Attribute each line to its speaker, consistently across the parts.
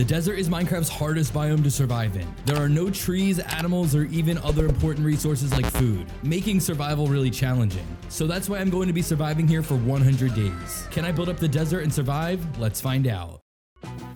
Speaker 1: The desert is Minecraft's hardest biome to survive in. There are no trees, animals, or even other important resources like food, making survival really challenging. So that's why I'm going to be surviving here for 100 days. Can I build up the desert and survive? Let's find out.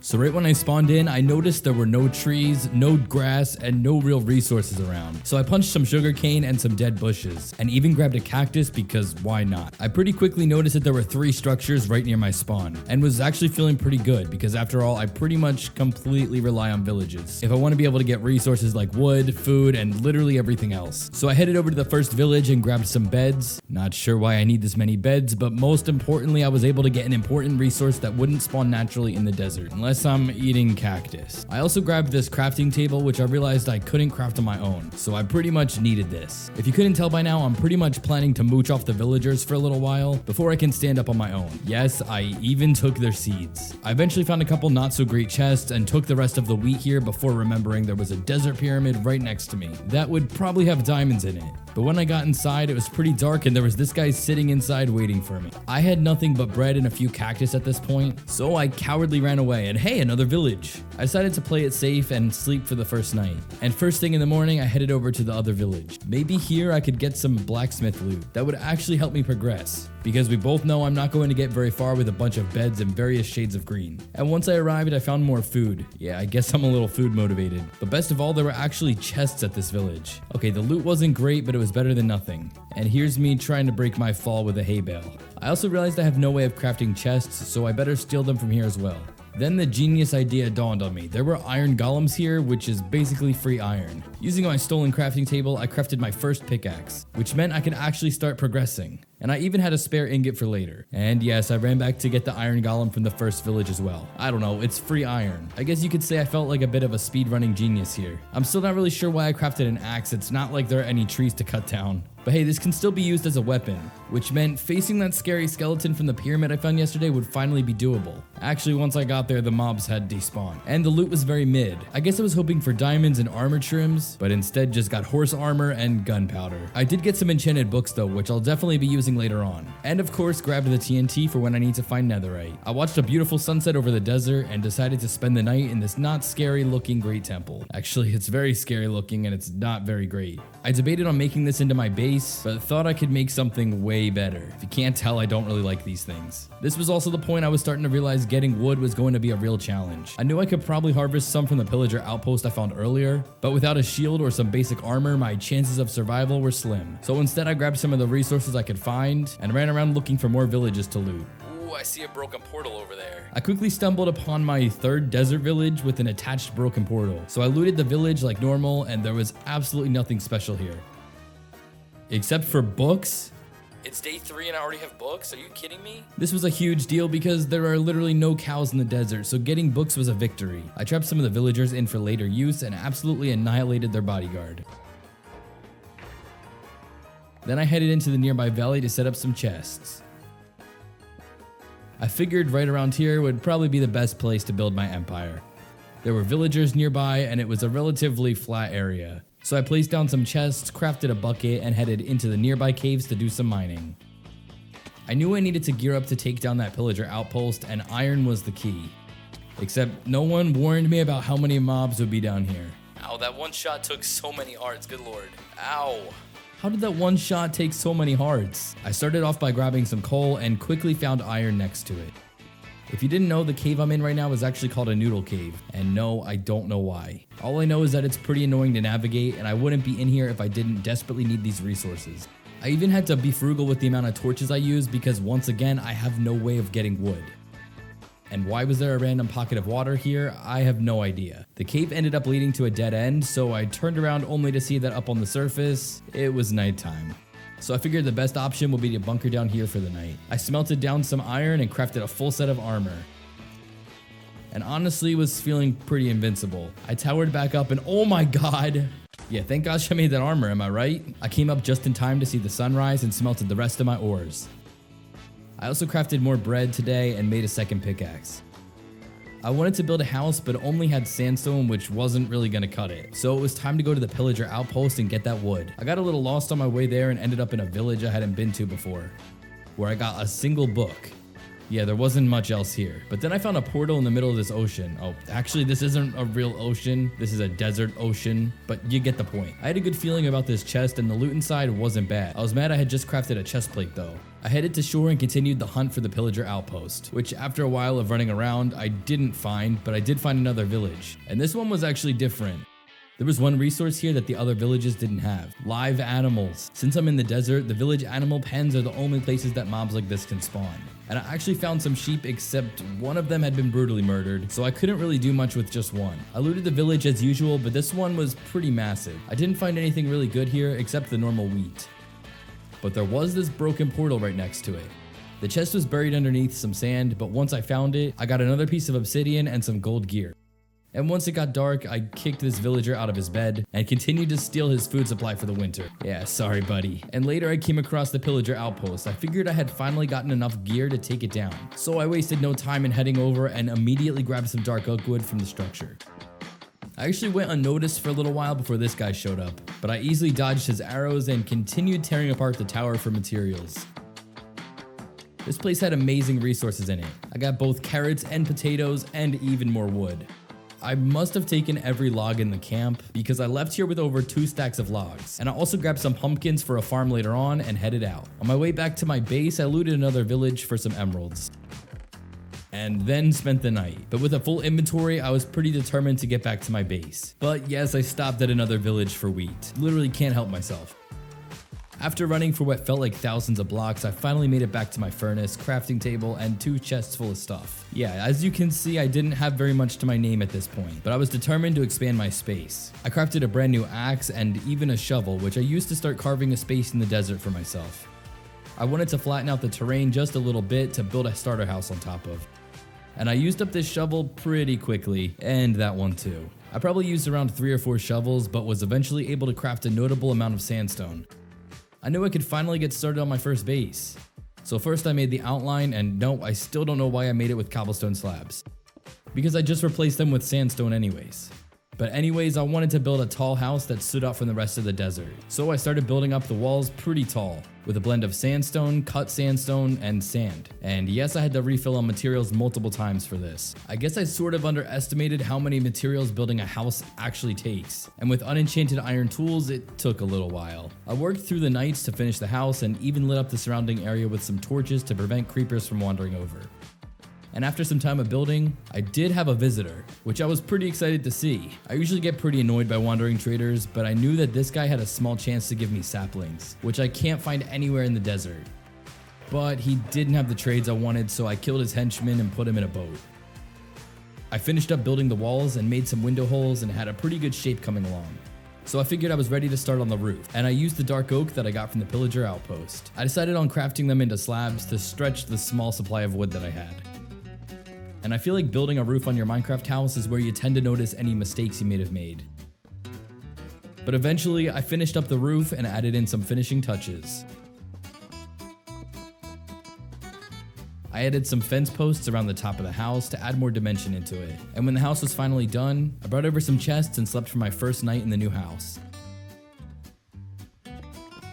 Speaker 1: So right when I spawned in, I noticed there were no trees, no grass, and no real resources around. So I punched some sugarcane and some dead bushes, and even grabbed a cactus because why not? I pretty quickly noticed that there were 3 structures right near my spawn, and was actually feeling pretty good because after all, I pretty much completely rely on villages if I want to be able to get resources like wood, food, and literally everything else. So I headed over to the first village and grabbed some beds. Not sure why I need this many beds, but most importantly, I was able to get an important resource that wouldn't spawn naturally in the desert, unless I'm eating cactus. I also grabbed this crafting table, which I realized I couldn't craft on my own, so I pretty much needed this. If you couldn't tell by now, I'm pretty much planning to mooch off the villagers for a little while before I can stand up on my own. Yes, I even took their seeds. I eventually found a couple not so great chests and took the rest of the wheat here before remembering there was a desert pyramid right next to me that would probably have diamonds in it. But when I got inside, it was pretty dark and there was this guy sitting inside waiting for me. I had nothing but bread and a few cactus at this point, so I cowardly ran away, and hey, another village. I decided to play it safe and sleep for the first night. And first thing in the morning, I headed over to the other village. Maybe here I could get some blacksmith loot that would actually help me progress, because we both know I'm not going to get very far with a bunch of beds and various shades of green. And once I arrived, I found more food. Yeah, I guess I'm a little food motivated. But best of all, there were actually chests at this village. Okay, the loot wasn't great, but it was better than nothing. And here's me trying to break my fall with a hay bale. I also realized I have no way of crafting chests, so I better steal them from here as well. Then the genius idea dawned on me. There were iron golems here, which is basically free iron. Using my stolen crafting table, I crafted my first pickaxe, which meant I could actually start progressing. And I even had a spare ingot for later. And yes, I ran back to get the iron golem from the first village as well. I don't know, it's free iron. I guess you could say I felt like a bit of a speedrunning genius here. I'm still not really sure why I crafted an axe. It's not like there are any trees to cut down. But hey, this can still be used as a weapon, which meant facing that scary skeleton from the pyramid I found yesterday would finally be doable. Actually, once I got there, the mobs had despawned, and the loot was very mid. I guess I was hoping for diamonds and armor trims, but instead just got horse armor and gunpowder. I did get some enchanted books though, which I'll definitely be using later on. And of course, grabbed the TNT for when I need to find netherite. I watched a beautiful sunset over the desert and decided to spend the night in this not scary looking great temple. Actually, it's very scary looking and it's not very great. I debated on making this into my base, but thought I could make something way better. If you can't tell, I don't really like these things. This was also the point I was starting to realize getting wood was going to be a real challenge. I knew I could probably harvest some from the pillager outpost I found earlier, but without a shield or some basic armor, my chances of survival were slim. So instead I grabbed some of the resources I could find and ran around looking for more villages to loot. Ooh, I see a broken portal over there. I quickly stumbled upon my third desert village with an attached broken portal. So I looted the village like normal and there was absolutely nothing special here. Except for books? It's day 3 and I already have books? Are you kidding me? This was a huge deal because there are literally no cows in the desert, so getting books was a victory. I trapped some of the villagers in for later use and absolutely annihilated their bodyguard. Then I headed into the nearby valley to set up some chests. I figured right around here would probably be the best place to build my empire. There were villagers nearby and it was a relatively flat area. So I placed down some chests, crafted a bucket, and headed into the nearby caves to do some mining. I knew I needed to gear up to take down that pillager outpost, and iron was the key. Except no one warned me about how many mobs would be down here. Ow, that one shot took so many hearts, good lord. Ow. How did that one shot take so many hearts? I started off by grabbing some coal and quickly found iron next to it. If you didn't know, the cave I'm in right now is actually called a noodle cave, and no, I don't know why. All I know is that it's pretty annoying to navigate, and I wouldn't be in here if I didn't desperately need these resources. I even had to be frugal with the amount of torches I use because once again, I have no way of getting wood. And why was there a random pocket of water here? I have no idea. The cave ended up leading to a dead end, so I turned around only to see that up on the surface, it was nighttime. So I figured the best option would be to bunker down here for the night. I smelted down some iron and crafted a full set of armor. And honestly was feeling pretty invincible. I towered back up and oh my god! Yeah, thank gosh I made that armor, am I right? I came up just in time to see the sunrise and smelted the rest of my ores. I also crafted more bread today and made a second pickaxe. I wanted to build a house but only had sandstone, which wasn't really gonna cut it. So it was time to go to the pillager outpost and get that wood. I got a little lost on my way there and ended up in a village I hadn't been to before, where I got a single book. Yeah, there wasn't much else here. But then I found a portal in the middle of this ocean. Oh, actually, this isn't a real ocean. This is a desert ocean, but you get the point. I had a good feeling about this chest, and the loot inside wasn't bad. I was mad I had just crafted a chest plate though. I headed to shore and continued the hunt for the pillager outpost, which after a while of running around, I didn't find, but I did find another village. And this one was actually different. There was one resource here that the other villages didn't have: live animals. Since I'm in the desert, the village animal pens are the only places that mobs like this can spawn. And I actually found some sheep, except one of them had been brutally murdered, so I couldn't really do much with just one. I looted the village as usual, but this one was pretty massive. I didn't find anything really good here except the normal wheat. But there was this broken portal right next to it. The chest was buried underneath some sand, but once I found it, I got another piece of obsidian and some gold gear. And once it got dark, I kicked this villager out of his bed and continued to steal his food supply for the winter. Yeah, sorry buddy. And later I came across the pillager outpost. I figured I had finally gotten enough gear to take it down. So I wasted no time in heading over and immediately grabbed some dark oak wood from the structure. I actually went unnoticed for a little while before this guy showed up, but I easily dodged his arrows and continued tearing apart the tower for materials. This place had amazing resources in it. I got both carrots and potatoes and even more wood. I must have taken every log in the camp because I left here with over 2 stacks of logs, and I also grabbed some pumpkins for a farm later on and headed out. On my way back to my base, I looted another village for some emeralds, and then spent the night. But with a full inventory, I was pretty determined to get back to my base. But yes, I stopped at another village for wheat. Literally can't help myself. After running for what felt like thousands of blocks, I finally made it back to my furnace, crafting table, and 2 chests full of stuff. Yeah, as you can see, I didn't have very much to my name at this point, but I was determined to expand my space. I crafted a brand new axe and even a shovel, which I used to start carving a space in the desert for myself. I wanted to flatten out the terrain just a little bit to build a starter house on top of. And I used up this shovel pretty quickly, and that one too. I probably used around 3 or 4 shovels, but was eventually able to craft a notable amount of sandstone. I knew I could finally get started on my first base. So first I made the outline, and no, I still don't know why I made it with cobblestone slabs, because I just replaced them with sandstone anyways. But anyways, I wanted to build a tall house that stood out from the rest of the desert. So I started building up the walls pretty tall, with a blend of sandstone, cut sandstone, and sand. And yes, I had to refill on materials multiple times for this. I guess I sort of underestimated how many materials building a house actually takes. And with unenchanted iron tools, it took a little while. I worked through the nights to finish the house and even lit up the surrounding area with some torches to prevent creepers from wandering over. And after some time of building, I did have a visitor, which I was pretty excited to see. I usually get pretty annoyed by wandering traders, but I knew that this guy had a small chance to give me saplings, which I can't find anywhere in the desert. But he didn't have the trades I wanted, so I killed his henchman and put him in a boat. I finished up building the walls and made some window holes and had a pretty good shape coming along. So I figured I was ready to start on the roof, and I used the dark oak that I got from the pillager outpost. I decided on crafting them into slabs to stretch the small supply of wood that I had. And I feel like building a roof on your Minecraft house is where you tend to notice any mistakes you may have made. But eventually, I finished up the roof and added in some finishing touches. I added some fence posts around the top of the house to add more dimension into it. And when the house was finally done, I brought over some chests and slept for my first night in the new house.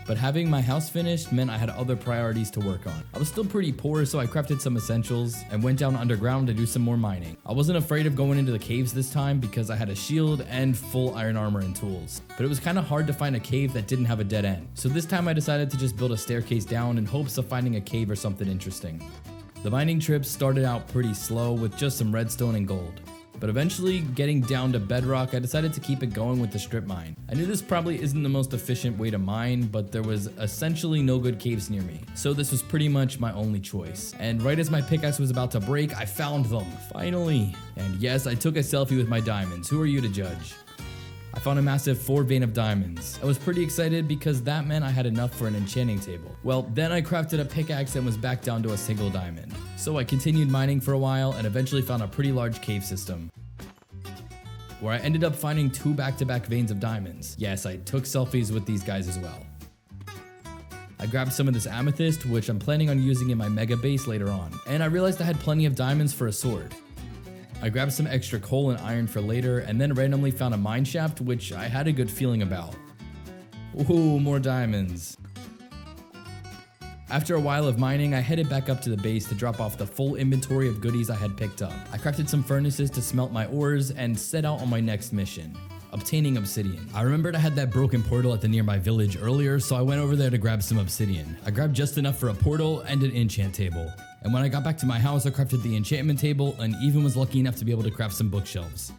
Speaker 1: But having my house finished meant I had other priorities to work on. I was still pretty poor, so I crafted some essentials and went down underground to do some more mining. I wasn't afraid of going into the caves this time because I had a shield and full iron armor and tools. But it was kind of hard to find a cave that didn't have a dead end. So this time I decided to just build a staircase down in hopes of finding a cave or something interesting. The mining trip started out pretty slow with just some redstone and gold. But eventually, getting down to bedrock, I decided to keep it going with the strip mine. I knew this probably isn't the most efficient way to mine, but there was essentially no good caves near me. So this was pretty much my only choice. And right as my pickaxe was about to break, I found them, finally. And yes, I took a selfie with my diamonds. Who are you to judge? I found a massive 4 vein of diamonds. I was pretty excited because that meant I had enough for an enchanting table. Well, then I crafted a pickaxe and was back down to a single diamond. So I continued mining for a while and eventually found a pretty large cave system, where I ended up finding 2 back-to-back veins of diamonds. Yes, I took selfies with these guys as well. I grabbed some of this amethyst, which I'm planning on using in my mega base later on. And I realized I had plenty of diamonds for a sword. I grabbed some extra coal and iron for later, and then randomly found a mine shaft, which I had a good feeling about. Ooh, more diamonds. After a while of mining, I headed back up to the base to drop off the full inventory of goodies I had picked up. I crafted some furnaces to smelt my ores and set out on my next mission. Obtaining obsidian. I remembered I had that broken portal at the nearby village earlier, so I went over there to grab some obsidian. I grabbed just enough for a portal and an enchant table. And when I got back to my house, I crafted the enchantment table and even was lucky enough to be able to craft some bookshelves.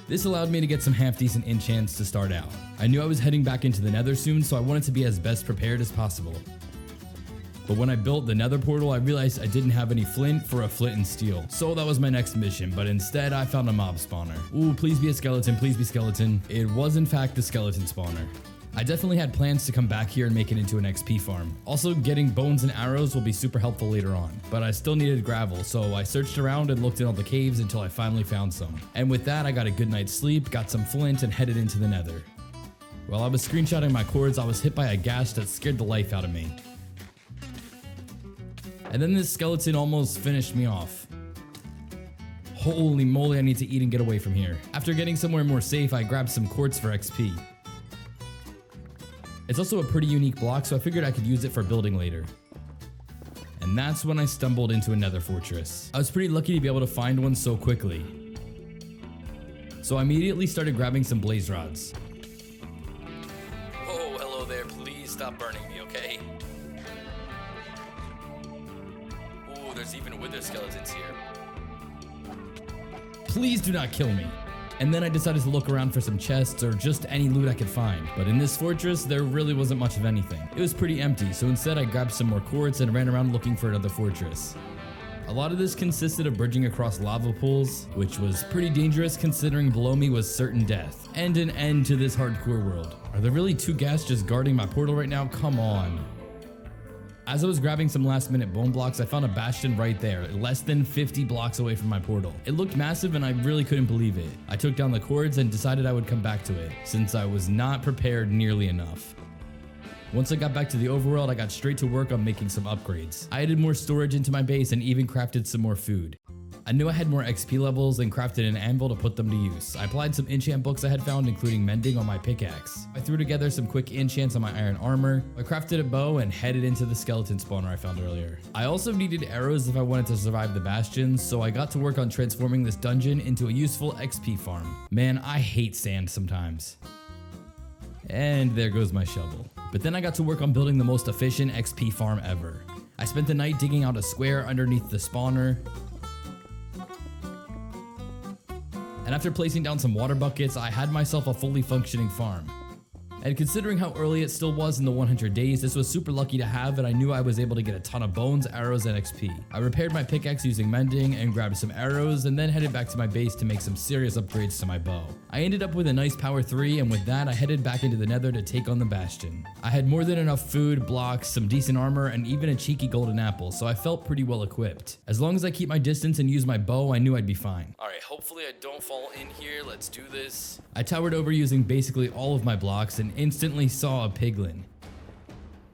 Speaker 1: This allowed me to get some half-decent enchants to start out. I knew I was heading back into the nether soon, so I wanted to be as best prepared as possible. But when I built the nether portal, I realized I didn't have any flint for a flint and steel. So that was my next mission, but instead I found a mob spawner. Ooh, please be a skeleton, please be skeleton. It was in fact the skeleton spawner. I definitely had plans to come back here and make it into an XP farm. Also, getting bones and arrows will be super helpful later on, but I still needed gravel, so I searched around and looked in all the caves until I finally found some. And with that, I got a good night's sleep, got some flint, and headed into the nether. While I was screenshotting my cords, I was hit by a gash that scared the life out of me. And then this skeleton almost finished me off. Holy moly, I need to eat and get away from here. After getting somewhere more safe, I grabbed some quartz for XP. It's also a pretty unique block, so I figured I could use it for building later. And that's when I stumbled into another fortress. I was pretty lucky to be able to find one so quickly. So I immediately started grabbing some blaze rods.
Speaker 2: Oh, hello there, please stop burning me, okay? Ooh, there's even wither skeletons here.
Speaker 1: Please do not kill me. And then I decided to look around for some chests or just any loot I could find. But in this fortress, there really wasn't much of anything. It was pretty empty, so instead I grabbed some more quartz and ran around looking for another fortress. A lot of this consisted of bridging across lava pools, which was pretty dangerous considering below me was certain death, and an end to this hardcore world. Are there really two ghasts just guarding my portal right now? Come on. As I was grabbing some last minute bone blocks, I found a bastion right there, less than 50 blocks away from my portal. It looked massive and I really couldn't believe it. I took down the cords and decided I would come back to it, since I was not prepared nearly enough. Once I got back to the overworld, I got straight to work on making some upgrades. I added more storage into my base and even crafted some more food. I knew I had more XP levels and crafted an anvil to put them to use. I applied some enchant books I had found, including mending on my pickaxe. I threw together some quick enchants on my iron armor. I crafted a bow and headed into the skeleton spawner I found earlier. I also needed arrows if I wanted to survive the bastions, so I got to work on transforming this dungeon into a useful XP farm. Man, I hate sand sometimes. And there goes my shovel. But then I got to work on building the most efficient XP farm ever. I spent the night digging out a square underneath the spawner. And after placing down some water buckets, I had myself a fully functioning farm. And considering how early it still was in the 100 days, this was super lucky to have, and I knew I was able to get a ton of bones, arrows, and XP. I repaired my pickaxe using mending and grabbed some arrows, and then headed back to my base to make some serious upgrades to my bow. I ended up with a nice power 3, and with that I headed back into the nether to take on the bastion. I had more than enough food, blocks, some decent armor, and even a cheeky golden apple, so I felt pretty well equipped. As long as I keep my distance and use my bow, I knew I'd be fine.
Speaker 2: Alright, hopefully I don't fall in here. Let's do this.
Speaker 1: I towered over using basically all of my blocks and instantly saw a piglin.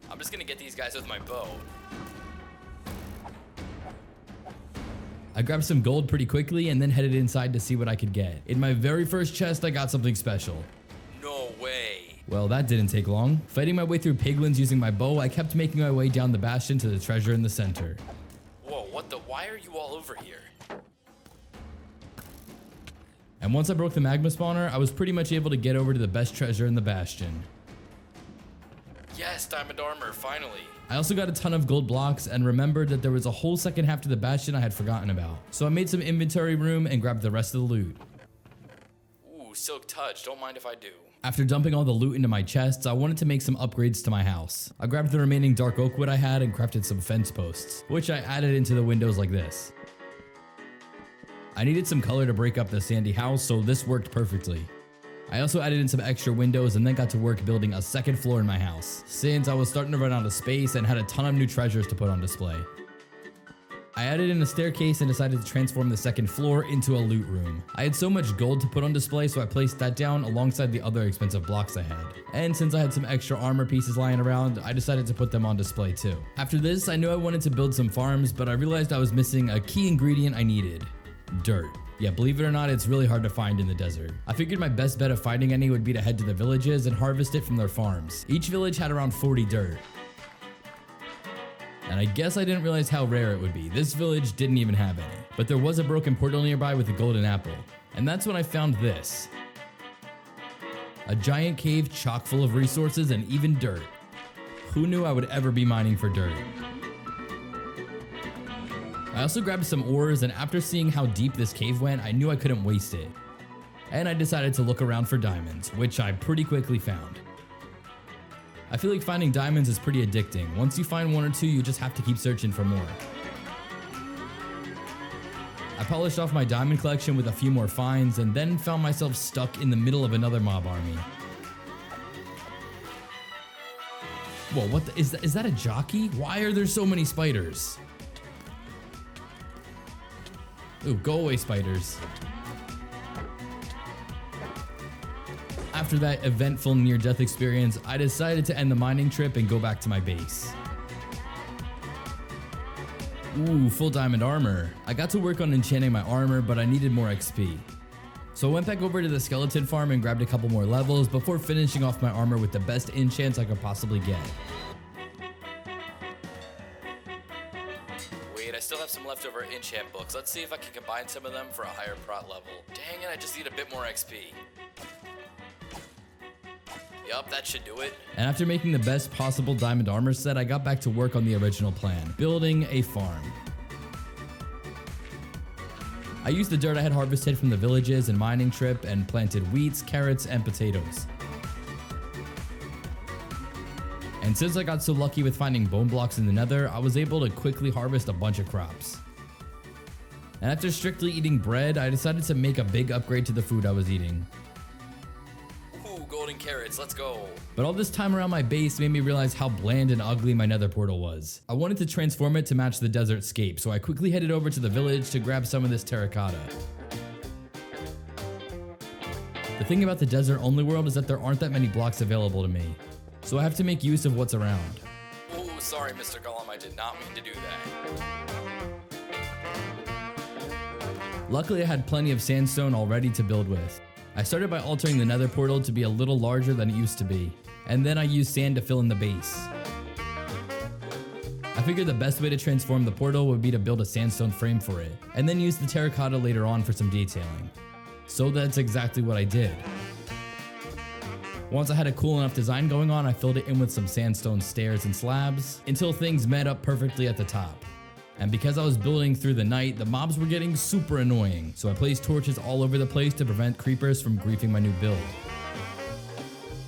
Speaker 2: I'm just gonna get these guys with my bow.
Speaker 1: I grabbed some gold pretty quickly and then headed inside to see what I could get. In my very first chest, I got something special.
Speaker 2: No way.
Speaker 1: Well, that didn't take long. Fighting my way through piglins using my bow, I kept making my way down the bastion to the treasure in the center.
Speaker 2: Whoa, what the? Why are you all over here?
Speaker 1: And once I broke the magma spawner, I was pretty much able to get over to the best treasure in the bastion.
Speaker 2: Yes, diamond armor, finally.
Speaker 1: I also got a ton of gold blocks and remembered that there was a whole second half to the bastion I had forgotten about. So I made some inventory room and grabbed the rest of the loot.
Speaker 2: Ooh, silk touch, don't mind if I do.
Speaker 1: After dumping all the loot into my chests, I wanted to make some upgrades to my house. I grabbed the remaining dark oak wood I had and crafted some fence posts, which I added into the windows like this. I needed some color to break up the sandy house, so this worked perfectly. I also added in some extra windows and then got to work building a second floor in my house, since I was starting to run out of space and had a ton of new treasures to put on display. I added in a staircase and decided to transform the second floor into a loot room. I had so much gold to put on display, so I placed that down alongside the other expensive blocks I had. And since I had some extra armor pieces lying around, I decided to put them on display too. After this, I knew I wanted to build some farms, but I realized I was missing a key ingredient I needed. Dirt. Yeah, believe it or not, it's really hard to find in the desert. I figured my best bet of finding any would be to head to the villages and harvest it from their farms. Each village had around 40 dirt. And I guess I didn't realize how rare it would be. This village didn't even have any. But there was a broken portal nearby with a golden apple. And that's when I found this. A giant cave chock full of resources and even dirt. Who knew I would ever be mining for dirt? I also grabbed some ores, and after seeing how deep this cave went, I knew I couldn't waste it. And I decided to look around for diamonds, which I pretty quickly found. I feel like finding diamonds is pretty addicting. Once you find one or two, you just have to keep searching for more. I polished off my diamond collection with a few more finds, and then found myself stuck in the middle of another mob army. Whoa, what the, is that a jockey? Why are there so many spiders? Ooh, go away, spiders. After that eventful near-death experience, I decided to end the mining trip and go back to my base. Ooh, full diamond armor. I got to work on enchanting my armor, but I needed more XP. So I went back over to the skeleton farm and grabbed a couple more levels before finishing off my armor with the best enchants I could possibly get.
Speaker 2: Wait, I still have some leftover enchant books. Let's see if I can combine some of them for a higher prot level. Dang it, I just need a bit more XP. Yup, that should do it.
Speaker 1: And after making the best possible diamond armor set, I got back to work on the original plan, building a farm. I used the dirt I had harvested from the villages and mining trip and planted wheats, carrots, and potatoes. And since I got so lucky with finding bone blocks in the nether, I was able to quickly harvest a bunch of crops. And after strictly eating bread, I decided to make a big upgrade to the food I was eating.
Speaker 2: Golden carrots, let's go.
Speaker 1: But all this time around my base made me realize how bland and ugly my nether portal was. I wanted to transform it to match the desert scape, so I quickly headed over to the village to grab some of this terracotta. The thing about the desert only world is that there aren't that many blocks available to me, so I have to make use of what's around.
Speaker 2: Oh, sorry, Mr. Golem, I did not mean to do that.
Speaker 1: Luckily, I had plenty of sandstone already to build with. I started by altering the nether portal to be a little larger than it used to be, and then I used sand to fill in the base. I figured the best way to transform the portal would be to build a sandstone frame for it, and then use the terracotta later on for some detailing. So that's exactly what I did. Once I had a cool enough design going on, I filled it in with some sandstone stairs and slabs, until things met up perfectly at the top. And because I was building through the night, the mobs were getting super annoying, so I placed torches all over the place to prevent creepers from griefing my new build.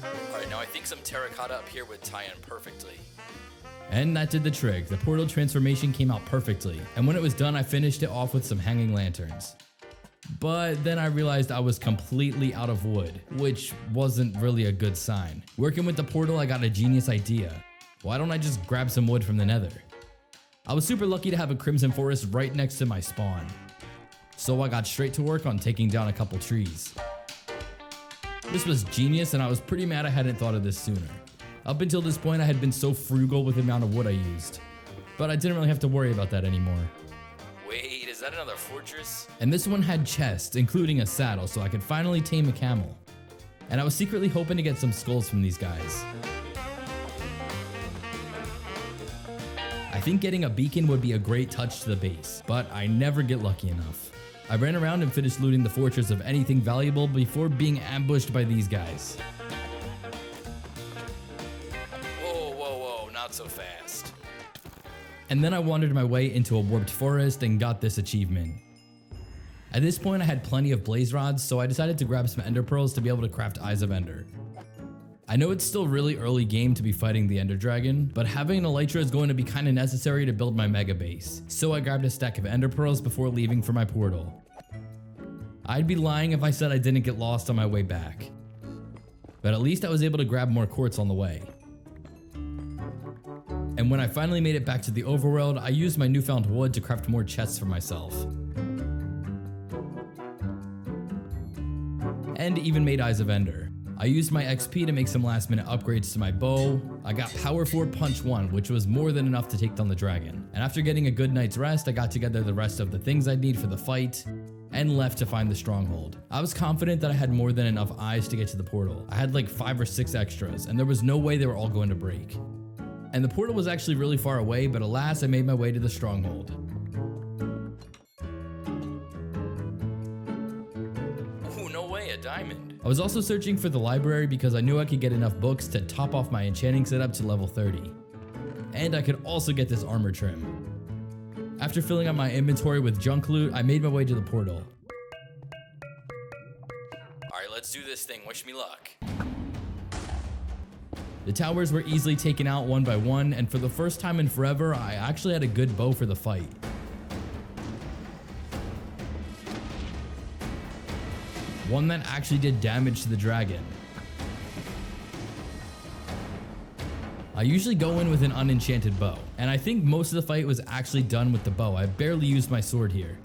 Speaker 2: Alright, now I think some terracotta up here would tie in perfectly.
Speaker 1: And that did the trick. The portal transformation came out perfectly, and when it was done, I finished it off with some hanging lanterns. But then I realized I was completely out of wood, which wasn't really a good sign. Working with the portal, I got a genius idea. Why don't I just grab some wood from the nether? I was super lucky to have a crimson forest right next to my spawn, so I got straight to work on taking down a couple trees. This was genius, and I was pretty mad I hadn't thought of this sooner. Up until this point, I had been so frugal with the amount of wood I used, but I didn't really have to worry about that anymore.
Speaker 2: Wait, is that another fortress?
Speaker 1: And this one had chests, including a saddle, so I could finally tame a camel. And I was secretly hoping to get some skulls from these guys. I think getting a beacon would be a great touch to the base, but I never get lucky enough. I ran around and finished looting the fortress of anything valuable before being ambushed by these guys.
Speaker 2: Whoa, not so fast.
Speaker 1: And then I wandered my way into a warped forest and got this achievement. At this point I had plenty of blaze rods, so I decided to grab some ender pearls to be able to craft eyes of ender. I know it's still really early game to be fighting the ender dragon, but having an elytra is going to be kinda necessary to build my mega base, so I grabbed a stack of ender pearls before leaving for my portal. I'd be lying if I said I didn't get lost on my way back, but at least I was able to grab more quartz on the way. And when I finally made it back to the overworld, I used my newfound wood to craft more chests for myself. And even made eyes of ender. I used my XP to make some last minute upgrades to my bow. I got power 4 punch 1, which was more than enough to take down the dragon. And after getting a good night's rest, I got together the rest of the things I'd need for the fight and left to find the stronghold. I was confident that I had more than enough eyes to get to the portal. I had like 5 or 6 extras, and there was no way they were all going to break. And the portal was actually really far away, but alas, I made my way to the stronghold.
Speaker 2: Ooh, no way, a diamond.
Speaker 1: I was also searching for the library because I knew I could get enough books to top off my enchanting setup to level 30. And I could also get this armor trim. After filling up my inventory with junk loot, I made my way to the portal.
Speaker 2: Alright, let's do this thing. Wish me luck.
Speaker 1: The towers were easily taken out one by one, and for the first time in forever, I actually had a good bow for the fight. One that actually did damage to the dragon. I usually go in with an unenchanted bow, and I think most of the fight was actually done with the bow. I barely used my sword here.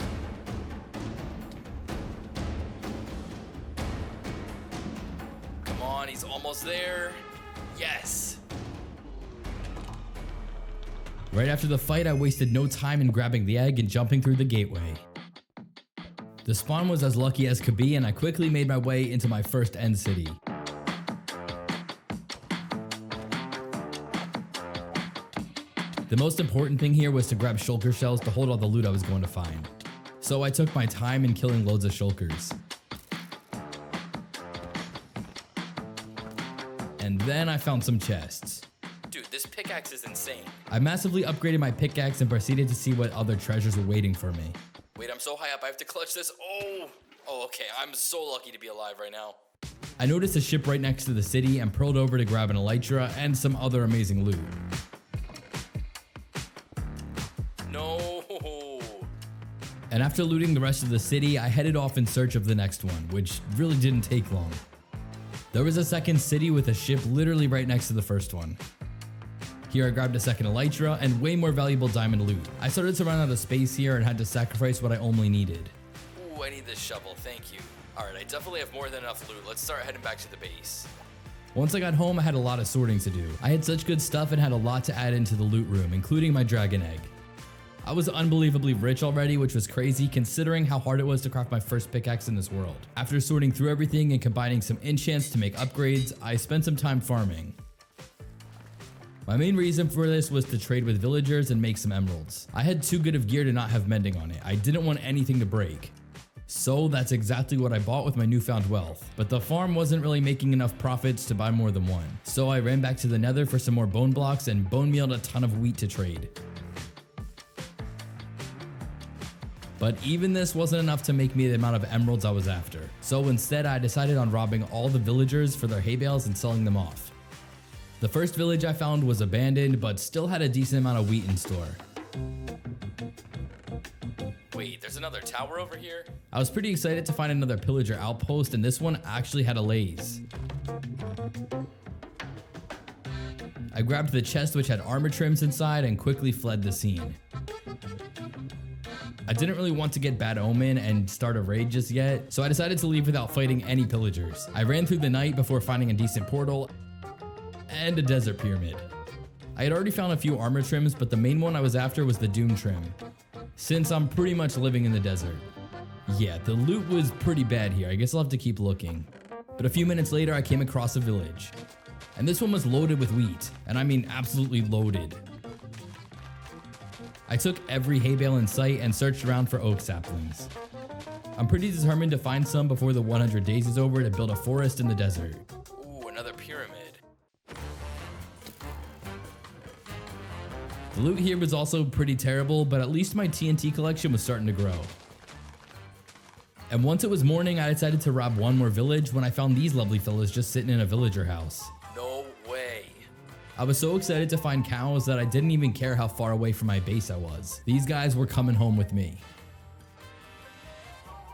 Speaker 2: Come on, he's almost there. Yes.
Speaker 1: Right after the fight, I wasted no time in grabbing the egg and jumping through the gateway. The spawn was as lucky as could be, and I quickly made my way into my first end city. The most important thing here was to grab shulker shells to hold all the loot I was going to find. So I took my time in killing loads of shulkers. And then I found some chests.
Speaker 2: Dude, this pickaxe is insane.
Speaker 1: I massively upgraded my pickaxe and proceeded to see what other treasures were waiting for me.
Speaker 2: Wait, I'm so high up, I have to clutch this. Oh, okay, I'm so lucky to be alive right now.
Speaker 1: I noticed a ship right next to the city and pearled over to grab an elytra and some other amazing loot.
Speaker 2: No.
Speaker 1: And after looting the rest of the city, I headed off in search of the next one, which really didn't take long. There was a second city with a ship literally right next to the first one. Here I grabbed a second elytra and way more valuable diamond loot. I started to run out of space here and had to sacrifice what I only needed.
Speaker 2: Ooh, I need this shovel, thank you. Alright, I definitely have more than enough loot. Let's start heading back to the base.
Speaker 1: Once I got home, I had a lot of sorting to do. I had such good stuff and had a lot to add into the loot room, including my dragon egg. I was unbelievably rich already, which was crazy considering how hard it was to craft my first pickaxe in this world. After sorting through everything and combining some enchants to make upgrades, I spent some time farming. My main reason for this was to trade with villagers and make some emeralds. I had too good of gear to not have mending on it. I didn't want anything to break. So that's exactly what I bought with my newfound wealth. But the farm wasn't really making enough profits to buy more than one. So I ran back to the nether for some more bone blocks and bone mealed a ton of wheat to trade. But even this wasn't enough to make me the amount of emeralds I was after. So instead I decided on robbing all the villagers for their hay bales and selling them off. The first village I found was abandoned, but still had a decent amount of wheat in store.
Speaker 2: Wait, there's another tower over here?
Speaker 1: I was pretty excited to find another pillager outpost, and this one actually had a laze. I grabbed the chest which had armor trims inside and quickly fled the scene. I didn't really want to get bad omen and start a raid just yet, so I decided to leave without fighting any pillagers. I ran through the night before finding a decent portal and a desert pyramid. I had already found a few armor trims, but the main one I was after was the doom trim, since I'm pretty much living in the desert. Yeah, the loot was pretty bad here. I guess I'll have to keep looking. But a few minutes later, I came across a village. And this one was loaded with wheat, and I mean absolutely loaded. I took every hay bale in sight and searched around for oak saplings. I'm pretty determined to find some before the 100 days is over to build a forest in the desert.
Speaker 2: Ooh, another pyramid.
Speaker 1: The loot here was also pretty terrible, but at least my TNT collection was starting to grow. And once it was morning, I decided to rob one more village when I found these lovely fellas just sitting in a villager house.
Speaker 2: No way.
Speaker 1: I was so excited to find cows that I didn't even care how far away from my base I was. These guys were coming home with me.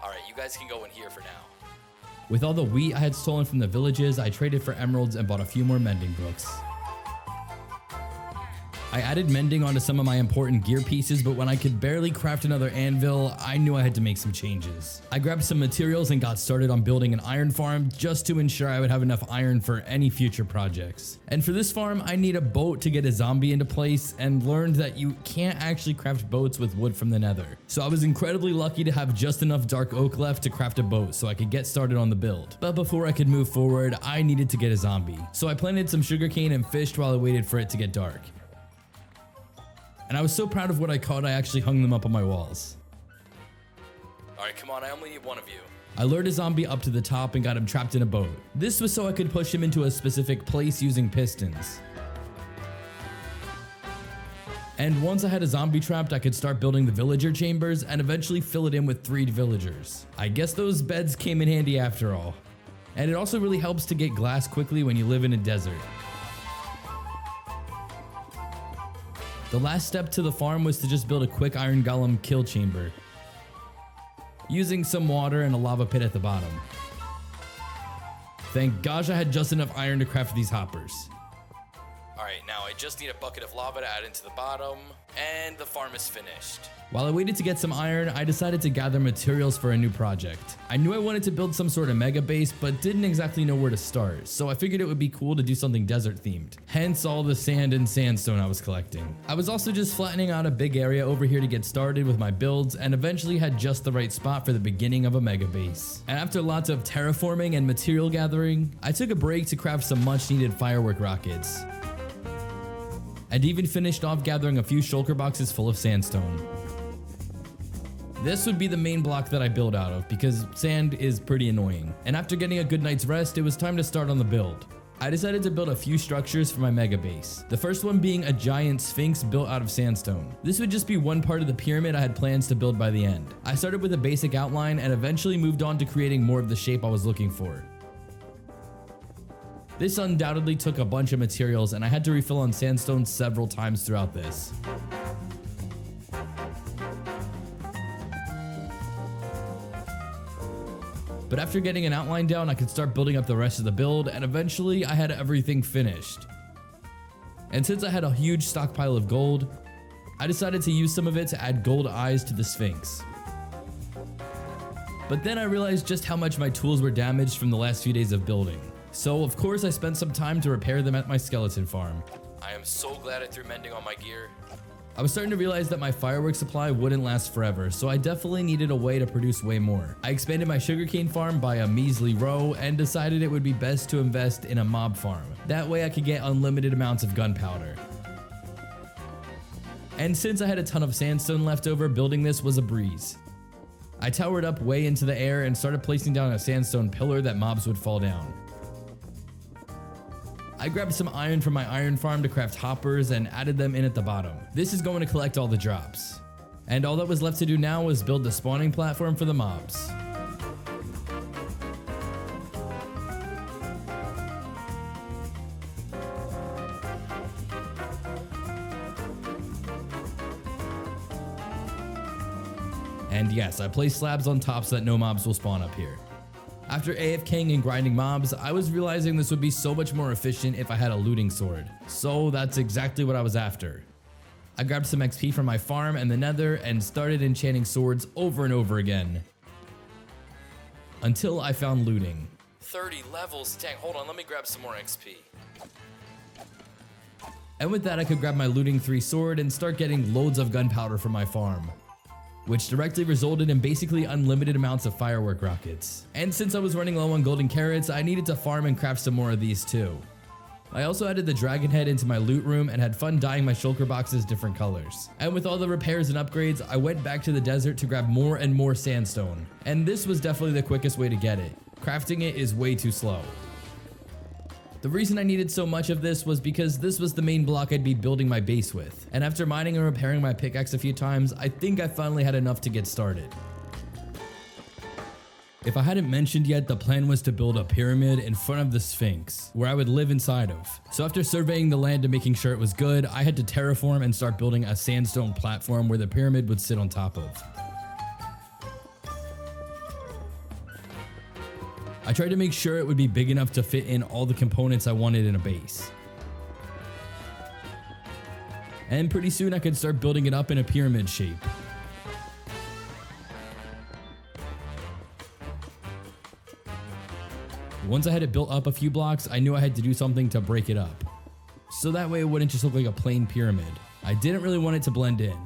Speaker 2: Alright, you guys can go in here for now.
Speaker 1: With all the wheat I had stolen from the villages, I traded for emeralds and bought a few more mending books. I added mending onto some of my important gear pieces, but when I could barely craft another anvil, I knew I had to make some changes. I grabbed some materials and got started on building an iron farm just to ensure I would have enough iron for any future projects. And for this farm, I need a boat to get a zombie into place, and learned that you can't actually craft boats with wood from the nether. So I was incredibly lucky to have just enough dark oak left to craft a boat so I could get started on the build. But before I could move forward, I needed to get a zombie. So I planted some sugarcane and fished while I waited for it to get dark. And I was so proud of what I caught, I actually hung them up on my walls.
Speaker 2: Alright, come on, I only need one of you.
Speaker 1: I lured a zombie up to the top and got him trapped in a boat. This was so I could push him into a specific place using pistons. And once I had a zombie trapped, I could start building the villager chambers and eventually fill it in with 3 villagers. I guess those beds came in handy after all. And it also really helps to get glass quickly when you live in a desert. The last step to the farm was to just build a quick iron golem kill chamber, using some water and a lava pit at the bottom. Thank gosh I had just enough iron to craft these hoppers.
Speaker 2: Alright, now I just need a bucket of lava to add into the bottom, and the farm is finished.
Speaker 1: While I waited to get some iron, I decided to gather materials for a new project. I knew I wanted to build some sort of mega base, but didn't exactly know where to start, so I figured it would be cool to do something desert themed. Hence all the sand and sandstone I was collecting. I was also just flattening out a big area over here to get started with my builds, and eventually had just the right spot for the beginning of a mega base. And after lots of terraforming and material gathering, I took a break to craft some much needed firework rockets. I'd even finished off gathering a few shulker boxes full of sandstone. This would be the main block that I build out of because sand is pretty annoying. And after getting a good night's rest, it was time to start on the build. I decided to build a few structures for my mega base. The first one being a giant sphinx built out of sandstone. This would just be one part of the pyramid I had plans to build by the end. I started with a basic outline and eventually moved on to creating more of the shape I was looking for. This undoubtedly took a bunch of materials and I had to refill on sandstone several times throughout this. But after getting an outline down, I could start building up the rest of the build, and eventually I had everything finished. And since I had a huge stockpile of gold, I decided to use some of it to add gold eyes to the Sphinx. But then I realized just how much my tools were damaged from the last few days of building. So of course I spent some time to repair them at my skeleton farm.
Speaker 2: I am so glad I threw mending on my gear.
Speaker 1: I was starting to realize that my fireworks supply wouldn't last forever, so I definitely needed a way to produce way more. I expanded my sugarcane farm by a measly row and decided it would be best to invest in a mob farm. That way I could get unlimited amounts of gunpowder. And since I had a ton of sandstone left over, building this was a breeze. I towered up way into the air and started placing down a sandstone pillar that mobs would fall down. I grabbed some iron from my iron farm to craft hoppers and added them in at the bottom. This is going to collect all the drops. And all that was left to do now was build the spawning platform for the mobs. And yes, I placed slabs on top so that no mobs will spawn up here. After AFKing and grinding mobs, I was realizing this would be so much more efficient if I had a looting sword. So that's exactly what I was after. I grabbed some XP from my farm and the nether and started enchanting swords over and over again. Until I found looting.
Speaker 2: 30 levels, dang, hold on, let me grab some more XP.
Speaker 1: And with that I could grab my looting 3 sword and start getting loads of gunpowder from my farm, which directly resulted in basically unlimited amounts of firework rockets. And since I was running low on golden carrots, I needed to farm and craft some more of these too. I also added the dragon head into my loot room and had fun dyeing my shulker boxes different colors. And with all the repairs and upgrades, I went back to the desert to grab more and more sandstone. And this was definitely the quickest way to get it. Crafting it is way too slow. The reason I needed so much of this was because this was the main block I'd be building my base with. And after mining and repairing my pickaxe a few times, I think I finally had enough to get started. If I hadn't mentioned yet, the plan was to build a pyramid in front of the Sphinx, where I would live inside of. So after surveying the land and making sure it was good, I had to terraform and start building a sandstone platform where the pyramid would sit on top of. I tried to make sure it would be big enough to fit in all the components I wanted in a base. And pretty soon I could start building it up in a pyramid shape. Once I had it built up a few blocks, I knew I had to do something to break it up. So that way it wouldn't just look like a plain pyramid. I didn't really want it to blend in.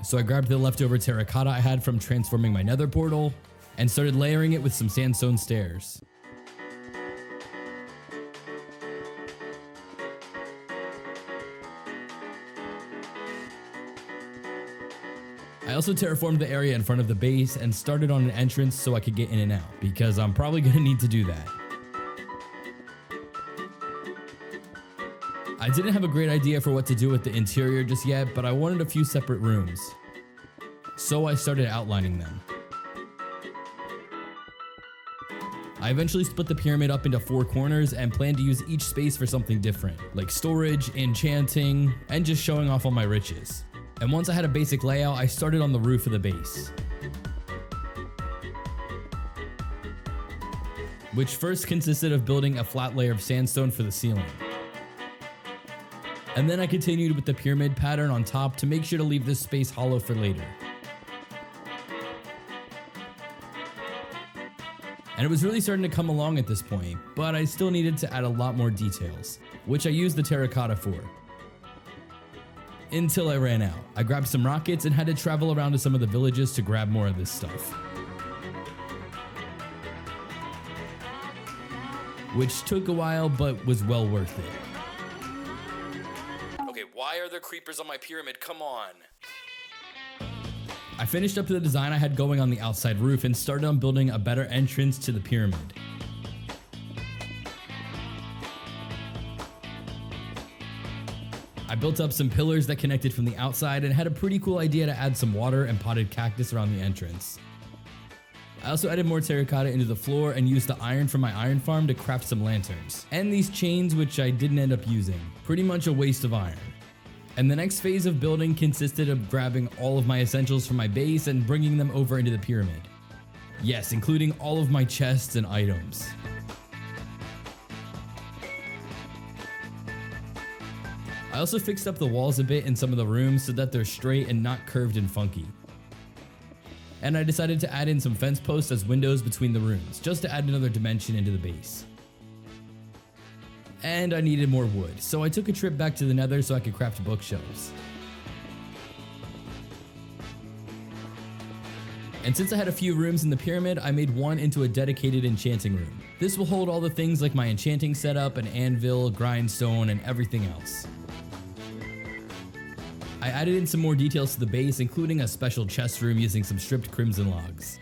Speaker 1: So I grabbed the leftover terracotta I had from transforming my nether portal and started layering it with some sandstone stairs. I also terraformed the area in front of the base and started on an entrance so I could get in and out, because I'm probably gonna need to do that. I didn't have a great idea for what to do with the interior just yet, but I wanted a few separate rooms. So I started outlining them. I eventually split the pyramid up into 4 corners and planned to use each space for something different, like storage, enchanting, and just showing off all my riches. And once I had a basic layout, I started on the roof of the base, which first consisted of building a flat layer of sandstone for the ceiling. And then I continued with the pyramid pattern on top to make sure to leave this space hollow for later. And it was really starting to come along at this point, but I still needed to add a lot more details, which I used the terracotta for. Until I ran out. I grabbed some rockets and had to travel around to some of the villages to grab more of this stuff, which took a while but was well worth it.
Speaker 2: Okay, why are there creepers on my pyramid? Come on.
Speaker 1: I finished up the design I had going on the outside roof and started on building a better entrance to the pyramid. I built up some pillars that connected from the outside and had a pretty cool idea to add some water and potted cactus around the entrance. I also added more terracotta into the floor and used the iron from my iron farm to craft some lanterns. And these chains, which I didn't end up using. Pretty much a waste of iron. And the next phase of building consisted of grabbing all of my essentials from my base and bringing them over into the pyramid. Yes, including all of my chests and items. I also fixed up the walls a bit in some of the rooms so that they're straight and not curved and funky. And I decided to add in some fence posts as windows between the rooms, just to add another dimension into the base. And I needed more wood, so I took a trip back to the Nether so I could craft bookshelves. And since I had a few rooms in the pyramid, I made one into a dedicated enchanting room. This will hold all the things like my enchanting setup, an anvil, grindstone, and everything else. I added in some more details to the base, including a special chest room using some stripped crimson logs.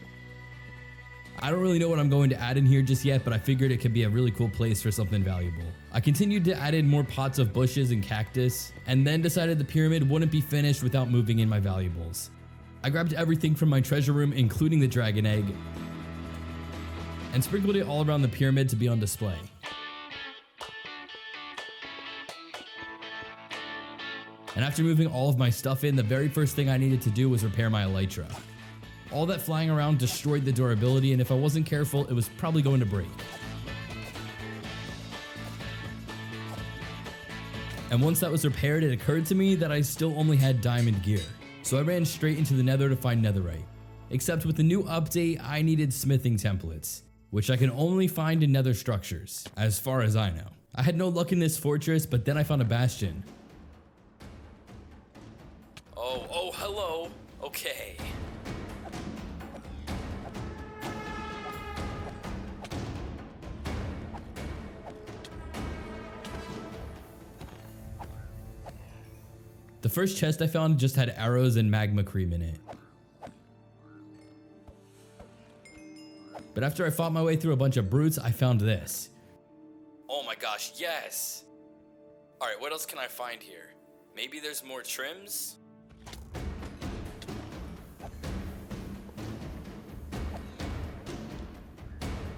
Speaker 1: I don't really know what I'm going to add in here just yet, but I figured it could be a really cool place for something valuable. I continued to add in more pots of bushes and cactus, and then decided the pyramid wouldn't be finished without moving in my valuables. I grabbed everything from my treasure room, including the dragon egg, and sprinkled it all around the pyramid to be on display. And after moving all of my stuff in, the very first thing I needed to do was repair my elytra. All that flying around destroyed the durability, and if I wasn't careful, it was probably going to break. And once that was repaired, it occurred to me that I still only had diamond gear. So I ran straight into the Nether to find netherite. Except with the new update, I needed smithing templates, which I can only find in nether structures, as far as I know. I had no luck in this fortress, but then I found a bastion.
Speaker 2: Oh, hello. Okay.
Speaker 1: The first chest I found just had arrows and magma cream in it. But after I fought my way through a bunch of brutes, I found this.
Speaker 2: Oh my gosh, yes. Alright, what else can I find here? Maybe there's more trims?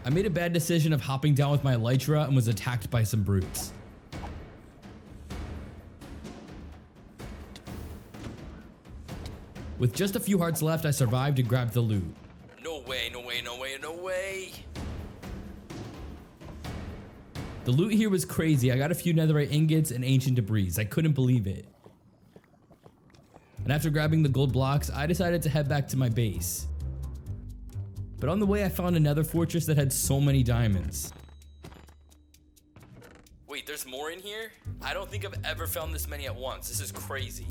Speaker 1: I made a bad decision of hopping down with my elytra and was attacked by some brutes. With just a few hearts left, I survived and grabbed the loot.
Speaker 2: No way, no way, no way, no way.
Speaker 1: The loot here was crazy. I got a few netherite ingots and ancient debris. I couldn't believe it. And after grabbing the gold blocks, I decided to head back to my base. But on the way, I found another fortress that had so many diamonds.
Speaker 2: Wait, there's more in here? I don't think I've ever found this many at once. This is crazy.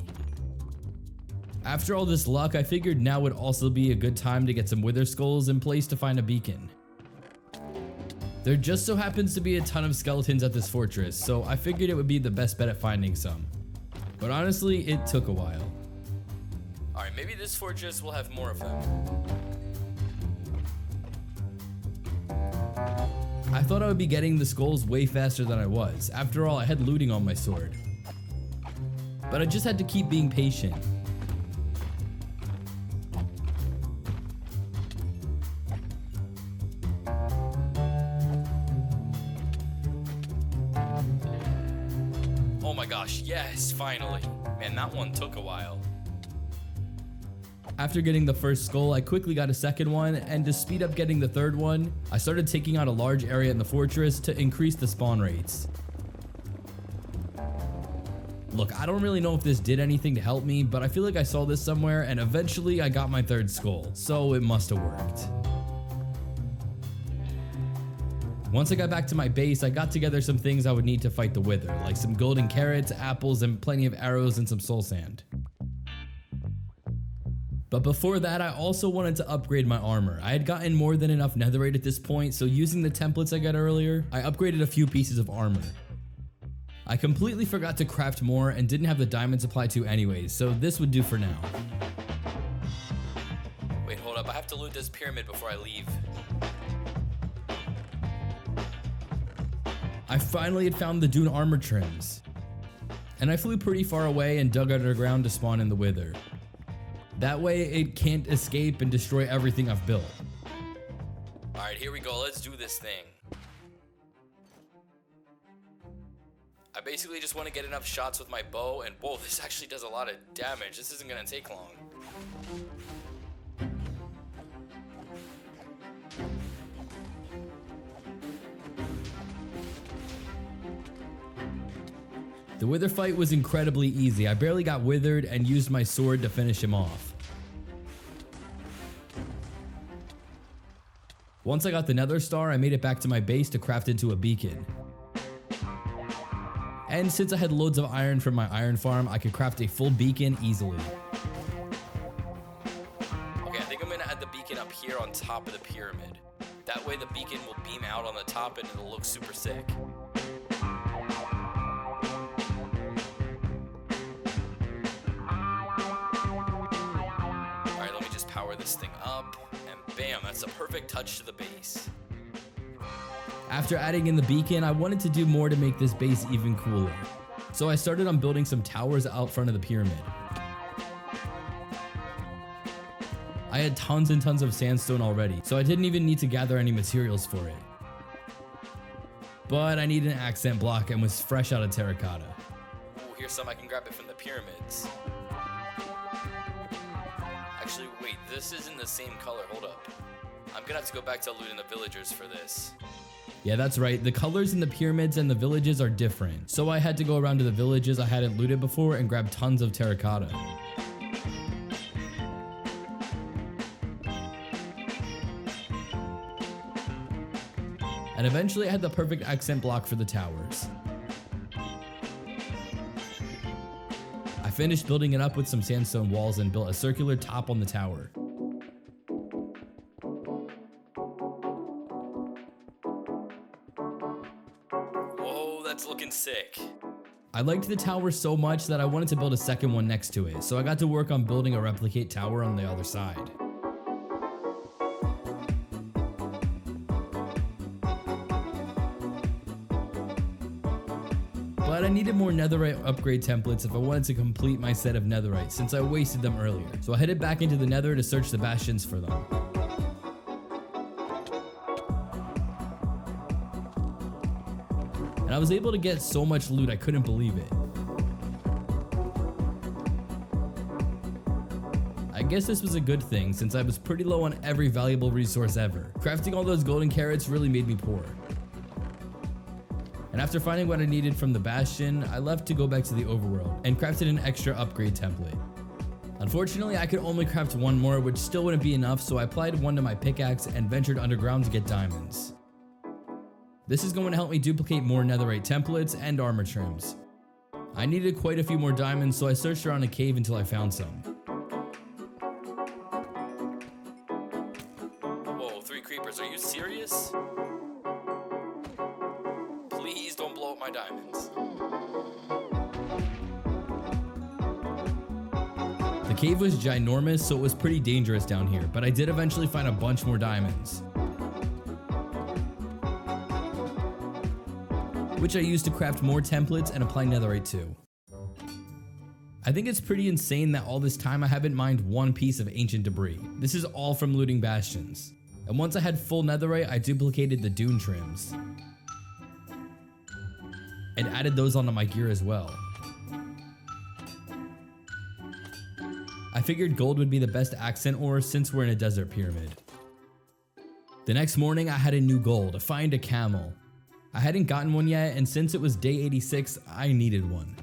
Speaker 1: After all this luck, I figured now would also be a good time to get some wither skulls in place to find a beacon. There just so happens to be a ton of skeletons at this fortress, so I figured it would be the best bet at finding some. But honestly, it took a while.
Speaker 2: Alright, maybe this fortress will have more of them.
Speaker 1: I thought I would be getting the skulls way faster than I was. After all, I had looting on my sword. But I just had to keep being patient.
Speaker 2: Oh my gosh, yes, finally. Man, that one took a while.
Speaker 1: After getting the first skull, I quickly got a second one, and to speed up getting the third one, I started taking out a large area in the fortress to increase the spawn rates. Look, I don't really know if this did anything to help me, but I feel like I saw this somewhere, and eventually I got my third skull, so it must have worked. Once I got back to my base, I got together some things I would need to fight the Wither, like some golden carrots, apples, and plenty of arrows and some soul sand. But before that, I also wanted to upgrade my armor. I had gotten more than enough netherite at this point, so using the templates I got earlier, I upgraded a few pieces of armor. I completely forgot to craft more and didn't have the diamond supply to anyways, so this would do for now.
Speaker 2: Wait, hold up, I have to loot this pyramid before I leave.
Speaker 1: I finally had found the dune armor trims. And I flew pretty far away and dug underground to spawn in the Wither. That way it can't escape and destroy everything I've built.
Speaker 2: Alright, here we go, let's do this thing. I basically just want to get enough shots with my bow, and whoa, this actually does a lot of damage. This isn't gonna take long.
Speaker 1: The Wither fight was incredibly easy. I barely got withered and used my sword to finish him off. Once I got the nether star, I made it back to my base to craft into a beacon. And since I had loads of iron from my iron farm, I could craft a full beacon easily.
Speaker 2: Okay, I think I'm gonna add the beacon up here on top of the pyramid. That way the beacon will beam out on the top and it'll look super sick. Alright, let me just power this thing up, and bam, that's a perfect touch to the base.
Speaker 1: After adding in the beacon, I wanted to do more to make this base even cooler. So I started on building some towers out front of the pyramid. I had tons and tons of sandstone already, so I didn't even need to gather any materials for it. But I needed an accent block and was fresh out of terracotta.
Speaker 2: Ooh, here's some I can grab it from the pyramids. Actually, wait, this isn't the same color, hold up. I'm gonna have to go back to looting the villagers for this.
Speaker 1: Yeah, that's right. The colors in the pyramids and the villages are different. So I had to go around to the villages I hadn't looted before and grab tons of terracotta. And eventually I had the perfect accent block for the towers. I finished building it up with some sandstone walls and built a circular top on the tower.
Speaker 2: That's looking sick.
Speaker 1: I liked the tower so much that I wanted to build a second one next to it, so I got to work on building a replicate tower on the other side. But I needed more netherite upgrade templates if I wanted to complete my set of netherite, since I wasted them earlier. So I headed back into the nether to search the bastions for them. And I was able to get so much loot I couldn't believe it. I guess this was a good thing since I was pretty low on every valuable resource ever. Crafting all those golden carrots really made me poor. And after finding what I needed from the bastion, I left to go back to the overworld and crafted an extra upgrade template. Unfortunately, I could only craft one more, which still wouldn't be enough, so I applied one to my pickaxe and ventured underground to get diamonds. This is going to help me duplicate more netherite templates and armor trims. I needed quite a few more diamonds, so I searched around a cave until I found some.
Speaker 2: Whoa, 3 creepers, are you serious? Please don't blow up my diamonds.
Speaker 1: The cave was ginormous, so it was pretty dangerous down here, but I did eventually find a bunch more diamonds, which I used to craft more templates and apply netherite to. I think it's pretty insane that all this time I haven't mined one piece of ancient debris. This is all from looting bastions. And once I had full netherite, I duplicated the dune trims and added those onto my gear as well. I figured gold would be the best accent ore since we're in a desert pyramid. The next morning I had a new goal, to find a camel. I hadn't gotten one yet, and since it was day 86, I needed one.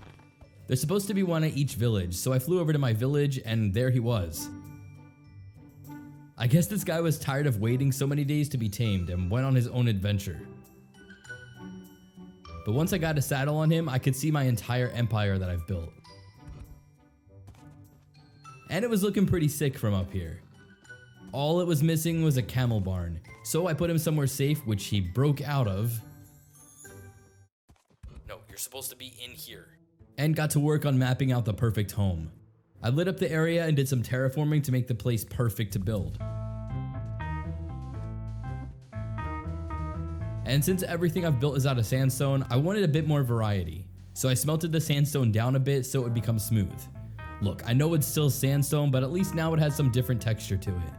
Speaker 1: There's supposed to be one at each village, so I flew over to my village and there he was. I guess this guy was tired of waiting so many days to be tamed and went on his own adventure. But once I got a saddle on him, I could see my entire empire that I've built. And it was looking pretty sick from up here. All it was missing was a camel barn, so I put him somewhere safe, which he broke out of.
Speaker 2: No, you're supposed to be in here.
Speaker 1: And got to work on mapping out the perfect home. I lit up the area and did some terraforming to make the place perfect to build. And since everything I've built is out of sandstone, I wanted a bit more variety. So I smelted the sandstone down a bit so it would become smooth. Look, I know it's still sandstone, but at least now it has some different texture to it.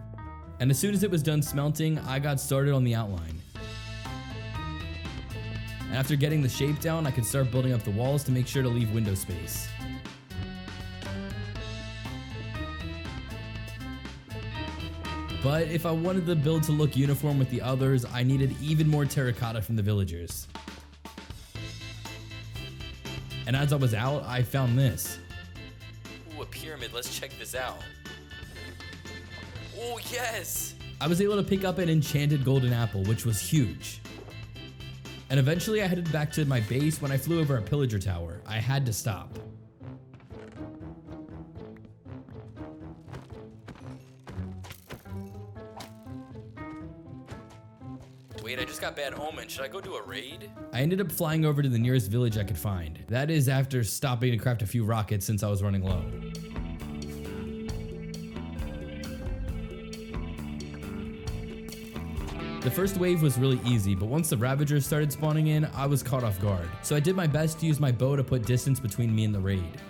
Speaker 1: And as soon as it was done smelting, I got started on the outline. And after getting the shape down, I could start building up the walls to make sure to leave window space. But if I wanted the build to look uniform with the others, I needed even more terracotta from the villagers. And as I was out, I found this.
Speaker 2: Ooh, a pyramid, let's check this out. Oh yes!
Speaker 1: I was able to pick up an enchanted golden apple, which was huge. And eventually I headed back to my base when I flew over a pillager tower. I had to stop.
Speaker 2: Wait, I just got bad omen. Should I go do a raid?
Speaker 1: I ended up flying over to the nearest village I could find. That is after stopping to craft a few rockets since I was running low. The first wave was really easy, but once the Ravagers started spawning in, I was caught off guard. So I did my best to use my bow to put distance between me and the raid.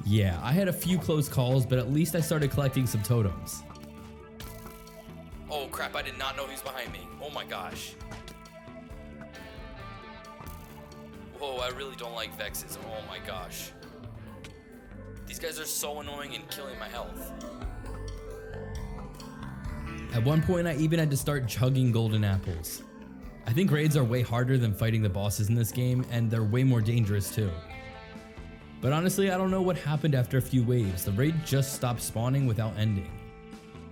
Speaker 1: Yeah, I had a few close calls, but at least I started collecting some totems.
Speaker 2: Oh crap, I did not know he was behind me. Oh my gosh. Whoa, I really don't like Vexes. Oh my gosh. These guys are so annoying and killing my health.
Speaker 1: At one point, I even had to start chugging golden apples. I think raids are way harder than fighting the bosses in this game, and they're way more dangerous too. But honestly, I don't know what happened after a few waves. The raid just stopped spawning without ending.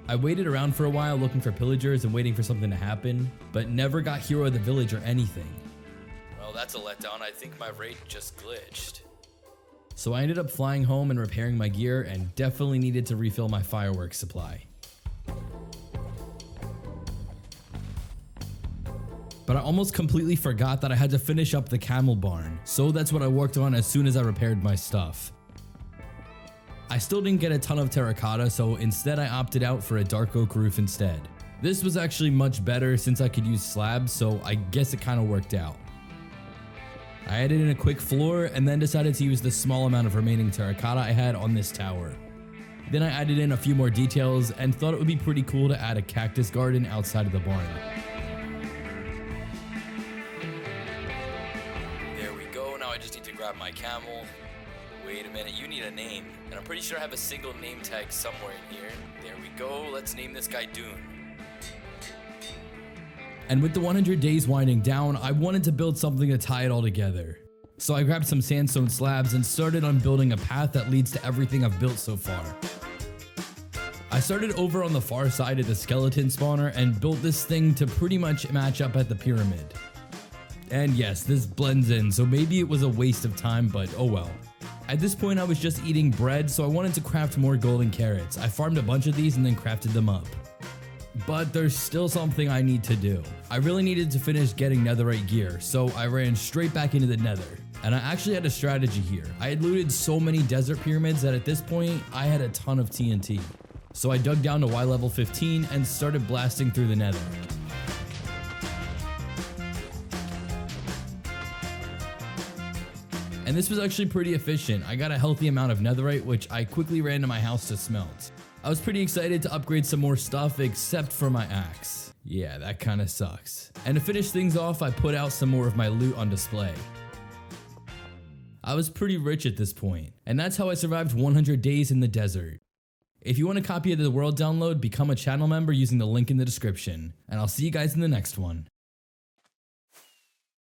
Speaker 1: I waited around for a while looking for pillagers and waiting for something to happen, but never got Hero of the Village or anything.
Speaker 2: Well, that's a letdown. I think my raid just glitched.
Speaker 1: So I ended up flying home and repairing my gear, and definitely needed to refill my fireworks supply. But I almost completely forgot that I had to finish up the camel barn, so that's what I worked on as soon as I repaired my stuff. I still didn't get a ton of terracotta, so instead I opted out for a dark oak roof instead. This was actually much better since I could use slabs, so I guess it kind of worked out. I added in a quick floor and then decided to use the small amount of remaining terracotta I had on this tower. Then I added in a few more details and thought it would be pretty cool to add a cactus garden outside of the barn.
Speaker 2: Grab my camel. Wait a minute, you need a name. And I'm pretty sure I have a single name tag somewhere in here. There we go, let's name this guy Dune.
Speaker 1: And with the 100 days winding down, I wanted to build something to tie it all together. So I grabbed some sandstone slabs and started on building a path that leads to everything I've built so far. I started over on the far side of the skeleton spawner and built this thing to pretty much match up at the pyramid. And yes, this blends in, so maybe it was a waste of time, but oh well. At this point I was just eating bread, so I wanted to craft more golden carrots. I farmed a bunch of these and then crafted them up. but there's still something I need to do. I really needed to finish getting netherite gear, so I ran straight back into the nether. And I actually had a strategy here. I had looted so many desert pyramids that at this point, I had a ton of TNT. So I dug down to Y level 15 and started blasting through the nether. And this was actually pretty efficient. I got a healthy amount of netherite, which I quickly ran to my house to smelt. I was pretty excited to upgrade some more stuff except for my axe. Yeah, that kinda sucks. And to finish things off, I put out some more of my loot on display. I was pretty rich at this point, and that's how I survived 100 days in the desert. If you want a copy of the world download, become a channel member using the link in the description, and I'll see you guys in the next one.